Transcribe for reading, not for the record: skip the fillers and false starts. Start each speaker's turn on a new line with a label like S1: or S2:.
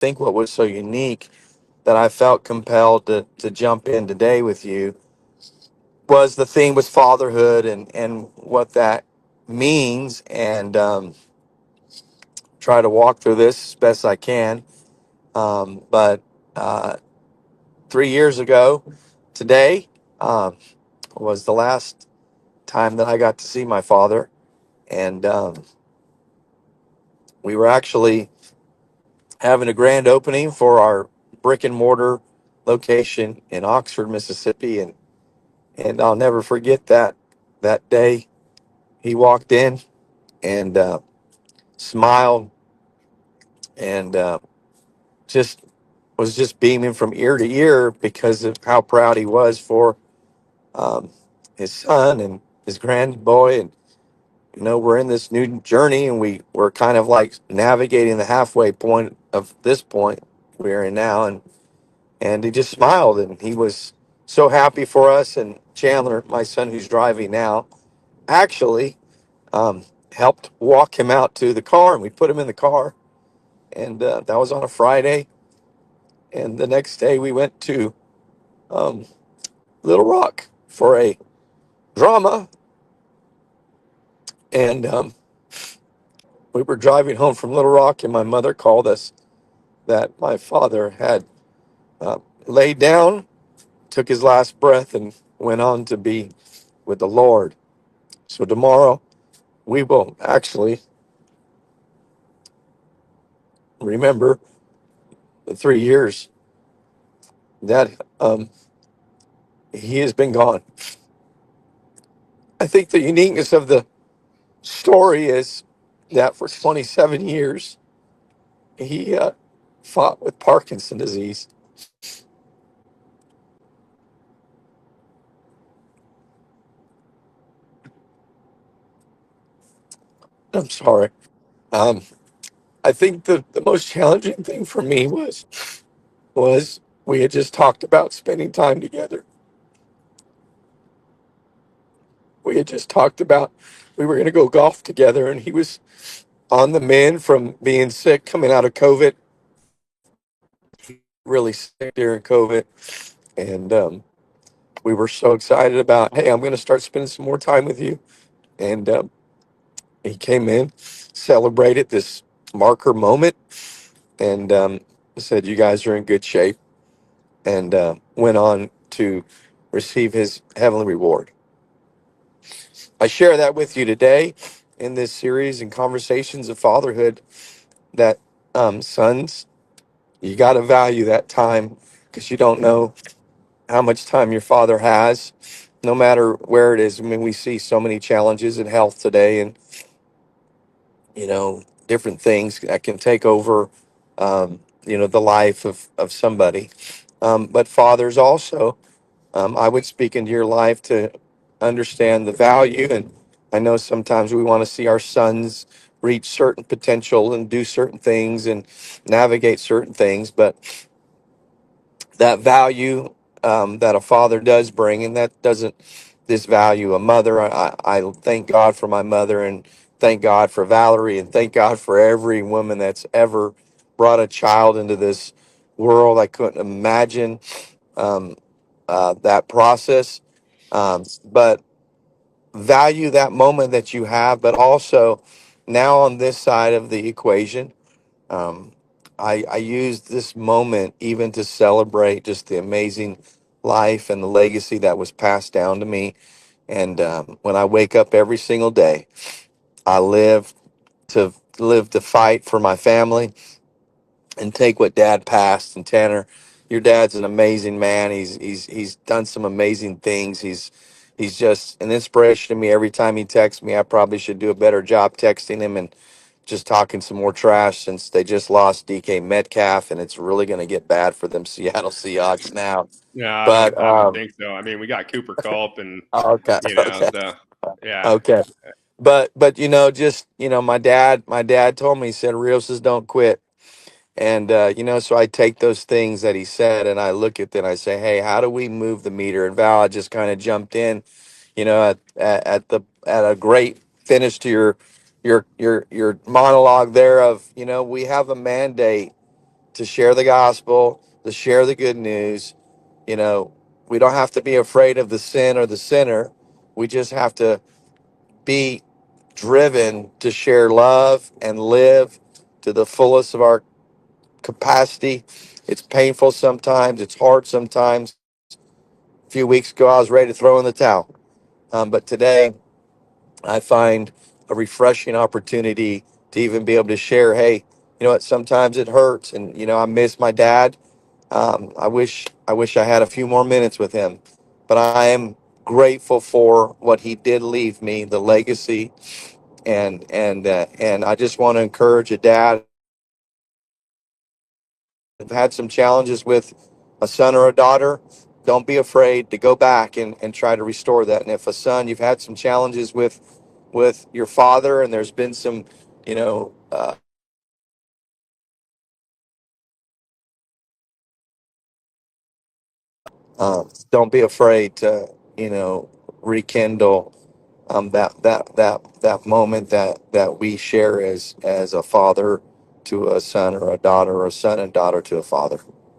S1: think what was so unique that I felt compelled to jump in today with you was the theme was fatherhood and what that means, and try to walk through this as best I can. But uh, 3 years ago today was the last time that I got to see my father, and we were actually having a grand opening for our brick and mortar location in Oxford, Mississippi, and I'll never forget that day. He walked in and smiled and just was just beaming from ear to ear because of how proud he was for um, his son and his grand boy. And we're in this new journey, and we're kind of like navigating the halfway point of this point we're in now. And he just smiled, and he was so happy for us. And Chandler, my son who's driving now, actually um, helped walk him out to the car, and we put him in the car. And that was on a Friday. And the next day we went to um, Little Rock for a drama. And we were driving home from Little Rock, and my mother called us that my father had uh, laid down, took his last breath, and went on to be with the Lord. So tomorrow we will actually remember the 3 years that he has been gone. I think the uniqueness of the story is that for 27 years he fought with Parkinson's disease. I'm sorry. Um, I think the most challenging thing for me was we had just talked about spending time together. We had just talked about we were going to go golf together, and he was on the mend from being sick, coming out of COVID, really sick during COVID. And we were so excited about, hey, I'm going to start spending some more time with you. And he came in, celebrated this marker moment, and said, you guys are in good shape, and went on to receive his heavenly reward. I share that with you today in this series and conversations of fatherhood that sons, you got to value that time, because you don't know how much time your father has, no matter where it is. I mean, we see so many challenges in health today, and different things that can take over the life of somebody. But fathers also, I would speak into your life to understand the value. And I know sometimes we want to see our sons reach certain potential and do certain things and navigate certain things, but that value that a father does bring, and that doesn't disvalue a mother. I thank God for my mother, and thank God for Valerie, and thank God for every woman that's ever brought a child into this world. I couldn't imagine um, that process, but value that moment that you have, but also now on this side of the equation, um, I use this moment even to celebrate just the amazing life and the legacy that was passed down to me. And when I wake up every single day, I live to fight for my family and take what Dad passed. And Tanner, your dad's an amazing man. He's done some amazing things. He's just an inspiration to me. Every time he texts me, I probably should do a better job texting him and just talking some more trash, since they just lost DK Metcalf, and it's really going to get bad for them Seattle Seahawks now.
S2: No,
S1: But
S2: I don't think so. I mean, we got Cooper Culp and,
S1: okay, okay,
S2: so yeah.
S1: okay. But just my dad told me, he said Rios don't quit. And so I take those things that he said and I look at them and I say, hey, how do we move the meter? And Val just kind of jumped in, at a great finish to your monologue there of, we have a mandate to share the gospel, to share the good news. You know, we don't have to be afraid of the sin or the sinner. We just have to be driven to share love and live to the fullest of our capacity. It's painful sometimes, it's hard sometimes. A few weeks ago, I was ready to throw in the towel. But today, I find a refreshing opportunity to even be able to share, hey, you know what, sometimes it hurts. And, you know, I miss my dad. I wish I had a few more minutes with him, but I am grateful for what he did leave me, the legacy, and I just want to encourage a dad who've had some challenges with a son or a daughter. Don't be afraid to go back and try to restore that. And if a son, you've had some challenges with your father, and there's been some, you know, don't be afraid to, you know, rekindle that moment that we share as a father to a son or a daughter, or a son and daughter to a father.